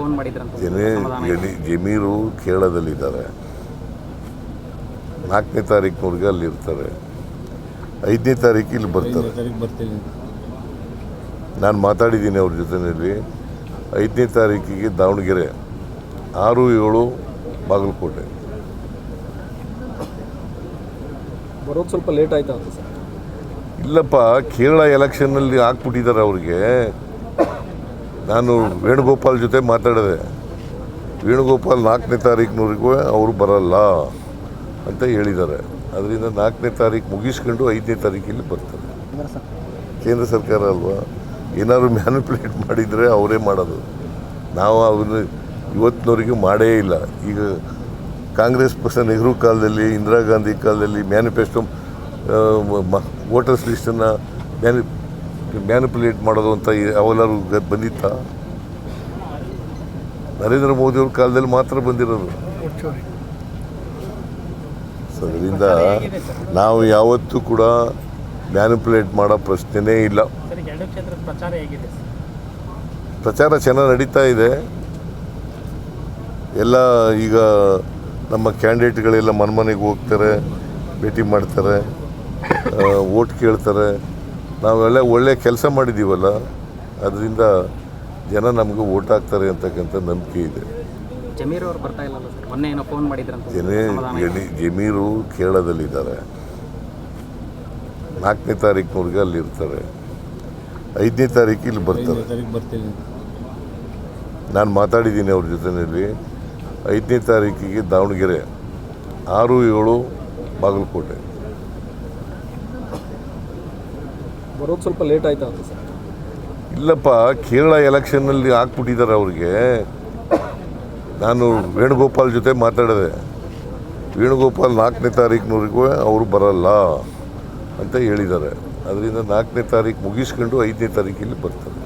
Phone ಮಾಡಿದ್ರಂತ Zameer ಕೇರಳದಲ್ಲಿದ್ದಾರೆ. 4ನೇ ತಾರೀಕಿನವ್ರಿಗೆ ಅಲ್ಲಿರ್ತಾರೆ. 5ನೇ ತಾರೀಕು ಇಲ್ಲಿ ಬರ್ತಾರೆ. ನಾನು ಮಾತಾಡಿದ್ದೀನಿ ಅವ್ರ ಜೊತೆಯಲ್ಲಿ. 5ನೇ ತಾರೀಕಿಗೆ ದಾವಣಗೆರೆ, 6, 7 ಬಾಗಲಕೋಟೆ. ಬರೋದು ಸ್ವಲ್ಪ ಲೇಟ್ ಆಯ್ತಾ ಅಂತ ಸರ್? ಇಲ್ಲಪ್ಪ, ಕೇರಳ ಎಲೆಕ್ಷನ್ನಲ್ಲಿ ಹಾಕ್ಬಿಟ್ಟಿದ್ದಾರೆ ಅವ್ರಿಗೆ. ನಾನು ವೇಣುಗೋಪಾಲ್ ಜೊತೆ ಮಾತಾಡಿದೆ. ವೇಣುಗೋಪಾಲ್ 4ನೇ ತಾರೀಕಿನವರೆಗೂ ಅವರು ಬರಲ್ಲ ಅಂತ ಹೇಳಿದ್ದಾರೆ. ಅದರಿಂದ 4ನೇ ತಾರೀಕು ಮುಗಿಸ್ಕೊಂಡು 5ನೇ ತಾರೀಕಿಲ್ಲಿ ಬರ್ತಾರೆ. ಕೇಂದ್ರ ಸರ್ಕಾರ ಅಲ್ವಾ, ಏನಾದ್ರು ಮ್ಯಾನಿಪುಲೇಟ್ ಮಾಡಿದರೆ ಅವರೇ ಮಾಡೋದು. ನಾವು ಅದನ್ನು ಇವತ್ತಿನವರೆಗೂ ಮಾಡೇ ಇಲ್ಲ. ಈಗ ಕಾಂಗ್ರೆಸ್ ಪಕ್ಷ ನೆಹರು ಕಾಲದಲ್ಲಿ, ಇಂದಿರಾ ಗಾಂಧಿ ಕಾಲದಲ್ಲಿ ಮ್ಯಾನಿಫೆಸ್ಟೋ ವೋಟರ್ಸ್ ಲಿಸ್ಟನ್ನು ಮ್ಯಾನಿಪುಲೇಟ್ ಮಾಡೋದು ಅಂತ ಅವೆಲ್ಲರೂ ಬಂದಿತ್ತ? ನರೇಂದ್ರ ಮೋದಿಯವ್ರ ಕಾಲದಲ್ಲಿ ಮಾತ್ರ ಬಂದಿರೋದು. ಸೊ ಅದರಿಂದ ನಾವು ಯಾವತ್ತೂ ಕೂಡ ಮ್ಯಾನಿಪುಲೇಟ್ ಮಾಡೋ ಪ್ರಶ್ನೆನೇ ಇಲ್ಲ. ಪ್ರಚಾರ ಚೆನ್ನಾಗಿ ನಡೀತಾ ಇದೆ. ಎಲ್ಲ ಈಗ ನಮ್ಮ ಕ್ಯಾಂಡಿಡೇಟ್ಗಳೆಲ್ಲ ಮನೆಗೆ ಹೋಗ್ತಾರೆ, ಭೇಟಿ ಮಾಡ್ತಾರೆ, ವೋಟ್ ಕೇಳ್ತಾರೆ. ನಾವೆಲ್ಲ ಒಳ್ಳೆ ಕೆಲಸ ಮಾಡಿದ್ದೀವಲ್ಲ, ಅದರಿಂದ ಜನ ನಮಗೆ ವೋಟ್ ಹಾಕ್ತಾರೆ ಅಂತಕ್ಕಂಥ ನಂಬಿಕೆ ಇದೆ. ಜಮೀರ್ ಅವರು ಬರ್ತಾ ಇಲ್ಲ ಸರ್, ಮೊನ್ನೆ ಏನೋ ಫೋನ್ ಮಾಡಿದ್ರಂತ. ಜಮೀರು ಕೇರಳದಲ್ಲಿದ್ದಾರೆ. 4ನೇ ತಾರೀಕಿನವ್ರಿಗೆ ಅಲ್ಲಿರ್ತಾರೆ. 5ನೇ ತಾರೀಕು ಇಲ್ಲಿ ಬರ್ತಾರೆ. ನಾನು ಮಾತಾಡಿದ್ದೀನಿ ಅವ್ರ ಜೊತೆಯಲ್ಲಿ. 5ನೇ ತಾರೀಕಿಗೆ ದಾವಣಗೆರೆ, 6, 7 ಬಾಗಲಕೋಟೆ. ಬರೋದು ಸ್ವಲ್ಪ ಲೇಟ್ ಆಯ್ತಾ ಅಂತ ಸರ್? ಇಲ್ಲಪ್ಪ, ಕೇರಳ ಎಲೆಕ್ಷನ್ನಲ್ಲಿ ಹಾಕ್ಬಿಟ್ಟಿದ್ದಾರೆ ಅವ್ರಿಗೆ. ನಾನು ವೇಣುಗೋಪಾಲ್ ಜೊತೆ ಮಾತಾಡಿದೆ. ವೇಣುಗೋಪಾಲ್ 4ನೇ ತಾರೀಕಿನವರೆಗೂ ಅವರು ಬರಲ್ಲ ಅಂತ ಹೇಳಿದ್ದಾರೆ. ಅದರಿಂದ 4ನೇ ತಾರೀಕು ಮುಗಿಸ್ಕೊಂಡು 5ನೇ ತಾರೀಕಿಲ್ಲಿ ಬರ್ತಾರೆ.